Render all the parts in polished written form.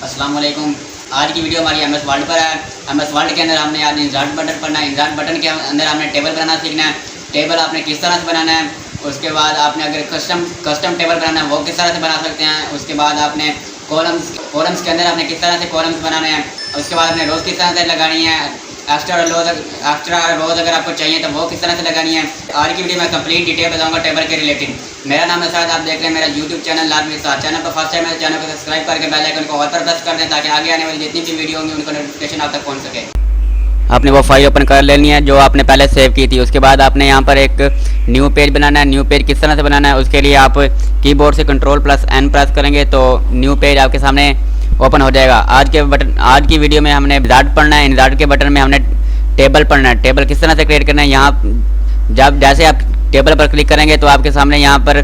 अस्सलाम वालेकुम। आज की वीडियो हमारी MS वर्ल्ड पर है। MS वर्ल्ड के अंदर हमने आज इंसर्ट बटन पढ़ना है। इंसर्ट बटन के अंदर हमने टेबल बनाना सीखना है। टेबल आपने किस तरह से बनाना है, उसके बाद आपने अगर कस्टम टेबल बनाना है वो किस तरह से बना सकते हैं। उसके बाद आपने कॉलम्स के अंदर आपने किस तरह से कॉलम्स बनाने हैं। उसके बाद आपने रोज़ किस तरह से लगानी है। एक्स्ट्रा रोज़ अगर आपको चाहिए तो वो किस तरह से लगानी है। आज की वीडियो में कंप्लीट डिटेल बताऊंगा टेबल के रिलेटेड। मेरा नाम है साद, आप देख रहे हैं मेरा यूट्यूब चैनल लाजमी साद। चैनल पर फर्स्ट टाइम है, चैनल को सब्सक्राइब करके बेल आइकन को ऑल पर प्रेस कर दें ताकि आगे आने वाली जितनी भी वीडियो होंगी उनका नोटिफिकेशन आप तक पहुंच सके। आपने वो फाइल ओपन कर लेनी है जो आपने पहले सेव की थी। उसके बाद आपने यहाँ पर एक न्यू पेज बनाना है। न्यू पेज किस तरह से बनाना है, उसके लिए आप कीबोर्ड से Ctrl+N प्रेस करेंगे तो न्यू पेज आपके सामने ओपन हो जाएगा। आज की वीडियो में हमने इंसर्ट पढ़ना है। इंसर्ट के बटन में हमने टेबल पढ़ना है। टेबल किस तरह से क्रिएट करना है, यहाँ जब जैसे आप टेबल पर क्लिक करेंगे तो आपके सामने यहाँ पर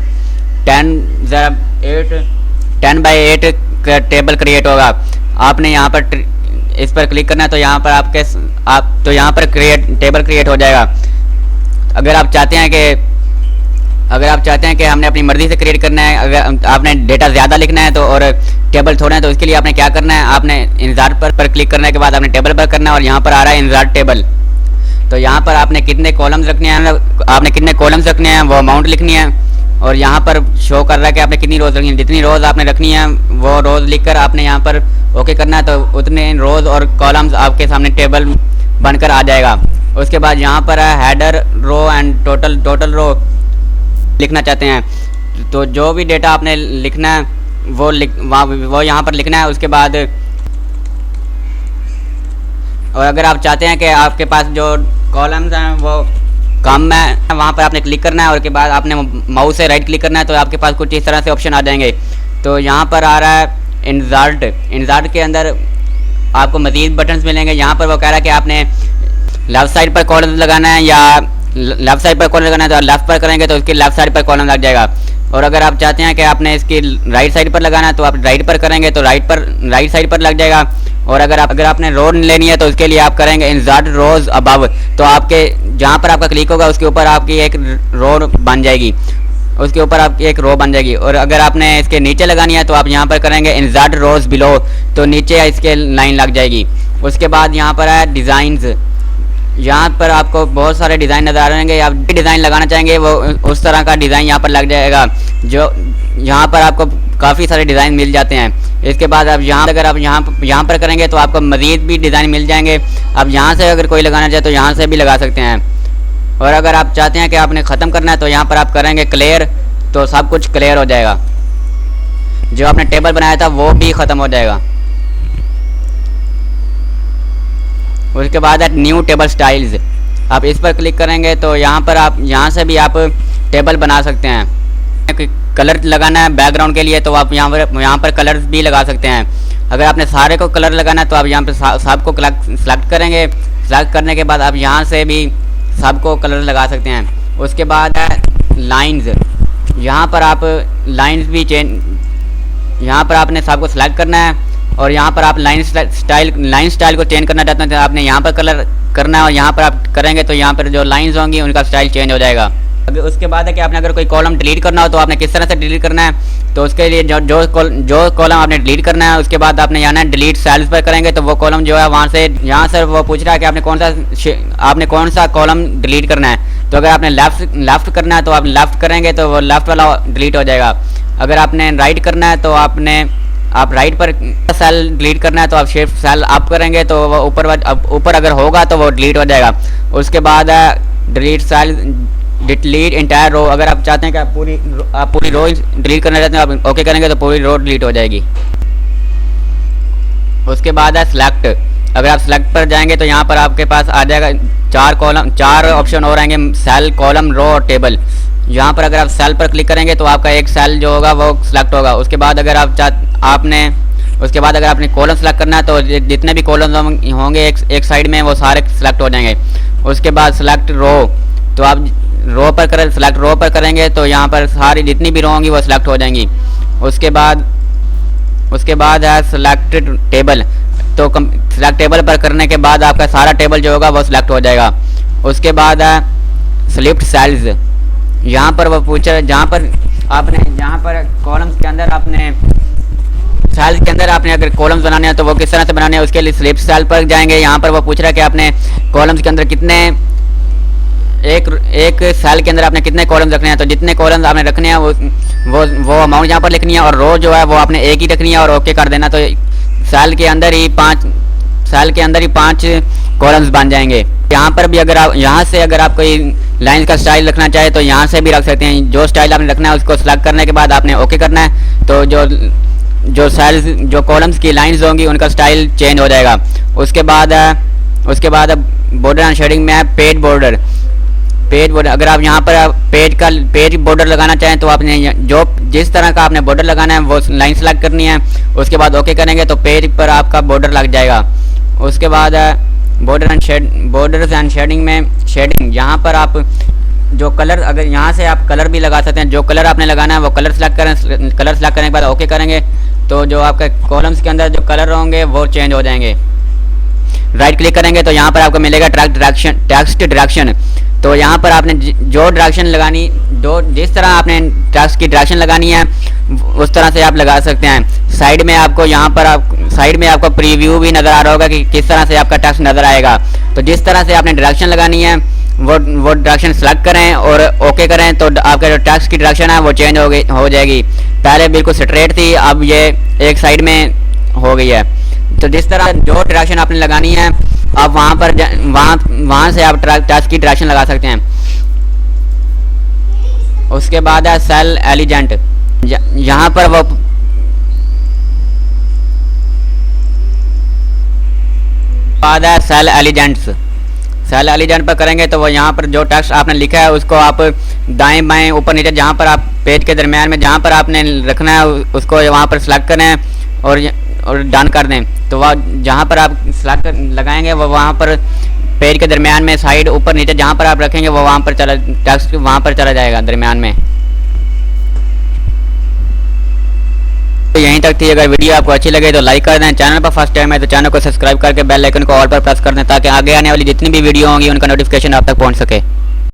10x8 टेबल क्रिएट होगा। आपने यहाँ पर इस पर क्लिक करना है तो यहाँ पर यहाँ पर टेबल क्रिएट हो जाएगा। अगर आप चाहते हैं कि हमने अपनी मर्ज़ी से क्रिएट करना है, अगर आपने डेटा ज़्यादा लिखना है तो और टेबल थोड़ा है तो उसके लिए आपने क्या करना है, आपने इंसर्ट पर क्लिक करने के बाद आपने टेबल पर करना है और यहाँ पर आ रहा है इंसर्ट टेबल। तो यहाँ पर आपने कितने कॉलम्स रखने हैं वो अमाउंट लिखनी है और यहाँ पर शो कर रहा है कि आपने कितनी रोज़ रखनी है। जितनी रोज़ आपने रखनी है वो रोज़ लिखकर आपने यहाँ पर ओके करना है तो उतने रोज़ और कॉलम्स आपके सामने टेबल बनकर आ जाएगा। उसके बाद यहाँ पर है header row and total row लिखना चाहते हैं तो जो भी डेटा आपने लिखना है वो यहाँ पर लिखना है। उसके बाद और अगर आप चाहते हैं कि आपके पास जो कॉलम्स हैं वो कम है, वहाँ पर आपने क्लिक करना है और के बाद आपने माउस से राइट क्लिक करना है तो आपके पास कुछ इस तरह से ऑप्शन आ जाएंगे। तो यहाँ पर आ रहा है इंसर्ट के अंदर आपको मज़ीद बटन्स मिलेंगे। यहाँ पर वो कह रहा है कि आपने लेफ़्ट साइड पर कॉलम लगाना है या लेफ़्ट साइड पर कॉलम लगाना है तो लेफ़्ट पर करेंगे तो उसकी लेफ़्ट साइड पर कॉलम लग जाएगा। और अगर आप चाहते हैं कि आपने इसकी राइट साइड पर लगाना है तो आप राइट पर करेंगे तो राइट साइड पर लग जाएगा। और अगर आपने रो लेनी है तो उसके लिए आप करेंगे इंसर्ट रोज अबव, तो आपके जहाँ पर आपका क्लिक होगा उसके ऊपर आपकी एक रो बन जाएगी, और अगर आपने इसके नीचे लगानी है तो आप यहाँ पर करेंगे इंसर्ट रोज बिलो, तो नीचे इसके लाइन लग जाएगी। उसके बाद यहाँ पर है डिज़ाइंस। यहाँ पर आपको बहुत सारे डिज़ाइन नज़र आ रहे हैं। आप जो डिज़ाइन लगाना चाहेंगे वो उस तरह का डिज़ाइन यहाँ पर लग जाएगा। जो यहाँ पर आपको काफ़ी सारे डिज़ाइन मिल जाते हैं। इसके बाद आप अगर आप यहाँ पर करेंगे तो आपको मज़ीद भी डिज़ाइन मिल जाएंगे। आप यहाँ से अगर कोई लगाना चाहे तो यहाँ से भी लगा सकते हैं। और अगर आप चाहते हैं कि आपने ख़त्म करना है तो यहाँ पर आप करेंगे क्लियर, तो सब कुछ क्लियर हो जाएगा। जो आपने टेबल बनाया था वो भी ख़त्म हो जाएगा। उसके बाद है न्यू टेबल स्टाइल्स। आप इस पर क्लिक करेंगे तो यहाँ पर आप यहाँ से भी आप टेबल बना सकते हैं। कलर लगाना है बैकग्राउंड के लिए तो आप यहाँ पर कलर्स भी लगा सकते हैं। अगर आपने सारे को कलर लगाना है तो आप यहाँ पर सबको सेलेक्ट करेंगे। सेलेक्ट करने के बाद आप यहाँ से भी सबको कलर लगा सकते हैं। उसके बाद है लाइंस। यहाँ पर आप लाइंस भी यहाँ पर आपने सबको सेलेक्ट करना है और यहाँ पर आप लाइन स्टाइल को चेंज करना चाहते हैं तो आपने यहाँ पर कलर करना है और यहाँ पर आप करेंगे तो यहाँ पर जो लाइंस होंगी उनका स्टाइल चेंज हो जाएगा। उसके बाद है कि आपने अगर कोई कॉलम डिलीट करना हो तो आपने किस तरह से डिलीट करना है, तो उसके लिए जो कॉलम आपने डिलीट करना है उसके बाद आपने यहाँ डिलीट सेल्स पर करेंगे तो वो कॉलम जो है वहाँ से यहाँ से वो पूछ रहा है कि आपने कौन सा कॉलम डिलीट करना है। तो अगर आपने लेफ़्ट करना है तो आप लेफ़्ट करेंगे तो वो लेफ़्ट वाला डिलीट हो जाएगा। अगर आपने राइट करना है तो आप राइट पर सेल डिलीट करना है तो आप शिफ्ट सेल अप करेंगे तो वो ऊपर अगर होगा तो वो डिलीट हो जाएगा। उसके बाद डिलीट इंटायर रो। अगर आप चाहते हैं कि आप पूरी रो डिलीट करना चाहते हैं आप ओके करेंगे तो पूरी रो डिलीट हो जाएगी। उसके बाद है सिलेक्ट। अगर आप सिलेक्ट पर जाएंगे तो यहाँ पर आपके पास आ जाएगा चार ऑप्शन और आएंगे, सेल, कॉलम, रो और टेबल। यहाँ पर अगर आप सेल पर क्लिक करेंगे तो आपका एक सेल जो होगा वो सिलेक्ट होगा। उसके बाद अगर आपने कॉलम सेलेक्ट करना है तो जितने भी कॉलम होंगे एक साइड में वो सारे सेलेक्ट हो जाएंगे। उसके बाद सेलेक्ट रो, तो आप सेलेक्ट रो पर करेंगे तो यहाँ पर सारी जितनी भी रो होंगी वो सिलेक्ट हो जाएंगी। उसके बाद है सेलेक्ट टेबल, तो सेलेक्ट टेबल पर करने के बाद आपका सारा टेबल जो होगा वो सिलेक्ट हो जाएगा। उसके बाद है स्लिप्ट सेल्स। यहाँ पर वो पूछा जहाँ पर कॉलम्स के अंदर आपने सेल के अंदर आपने अगर कॉलम्स बनाने हैं तो वो किस तरह से बनाने हैं, उसके लिए स्लिप सेल पर जाएंगे। यहाँ पर वो पूछ रहा है कि आपने कॉलम्स के अंदर कितने, एक सेल के अंदर आपने कितने कॉलम्स रखने हैं। तो जितने कॉलम्स आपने रखने हैं वो अमाउंट यहाँ पर लिखनी है, और रो जो है वो आपने एक ही रखनी है और ओके कर देना। तो सेल के अंदर ही 5 कॉलम्स बन जाएंगे। यहाँ पर भी अगर आप यहाँ से अगर आप कोई लाइन का स्टाइल रखना चाहे तो यहाँ से भी रख सकते हैं। जो स्टाइल आपने रखना है उसको सिलेक्ट करने के बाद आपने ओके करना है, तो जो सेल्स, जो कॉलम्स की लाइंस होंगी उनका स्टाइल चेंज हो जाएगा। उसके बाद बॉर्डर एंड शेडिंग में है पेज बॉर्डर। अगर आप यहाँ पर पेज बॉर्डर लगाना चाहें तो आपने जो जिस तरह का आपने बॉर्डर लगाना है वो लाइन सेलेक्ट करनी है। उसके बाद ओके करेंगे तो पेज पर आपका बॉर्डर लग जाएगा। उसके बाद बॉर्डर्स एंड शेडिंग में शेडिंग, यहाँ पर आप जो कलर, अगर यहाँ से आप कलर भी लगा सकते हैं। जो कलर आपने लगाना है वो कलर सेलेक्ट करें। कलर सेलेक्ट करने के बाद ओके करेंगे तो जो आपके कॉलम्स के अंदर जो कलर होंगे वो चेंज हो जाएंगे। राइट क्लिक करेंगे तो यहाँ पर आपको मिलेगा टेक्स्ट डायरेक्शन। तो यहाँ पर आपने जो डायरेक्शन लगानी, जिस तरह आपने टेक्स्ट की डायरेक्शन लगानी है उस तरह से आप लगा सकते हैं। साइड में आपको प्रीव्यू भी नज़र आ रहा होगा कि किस तरह से आपका टेक्स्ट नज़र आएगा। तो जिस तरह से आपने डायरेक्शन लगानी है वो डायरेक्शन सेलेक्ट करें और ओके करें तो आपका जो टेक्स्ट की डायरेक्शन है वो चेंज हो जाएगी। पहले बिल्कुल स्ट्रेट थी, अब ये एक साइड में हो गई है। तो जिस तरह जो डायरेक्शन आपने लगानी है आप वहाँ से आप टेक्स्ट की डायरेक्शन लगा सकते हैं। उसके बाद है सेल एलिजेंट। यहाँ पर वो बाद है सेल एलिजेंट पर करेंगे तो वो यहाँ पर जो टेक्स्ट आपने लिखा है उसको आप दाएं बाएं ऊपर नीचे जहाँ पर आप पेज के दरमियान में जहाँ पर आपने रखना है उसको वहाँ पर सेलेक्ट करें और डन कर दें। तो वह जहाँ पर आप सेलेक्ट लगाएंगे वो वहाँ पर पेज के दरमियान में साइड ऊपर नीचे जहाँ पर आप रखेंगे वो वहाँ पर टेक्स्ट वहाँ पर चला जाएगा दरमियान में। तो यहीं तक थी। अगर वीडियो आपको अच्छी लगे तो लाइक कर दें। चैनल पर फर्स्ट टाइम है तो चैनल को सब्सक्राइब करके बेल आइकन को ऑल पर प्रेस कर दें ताकि आगे आने वाली जितनी भी वीडियो होंगी उनका नोटिफिकेशन आप तक पहुंच सके।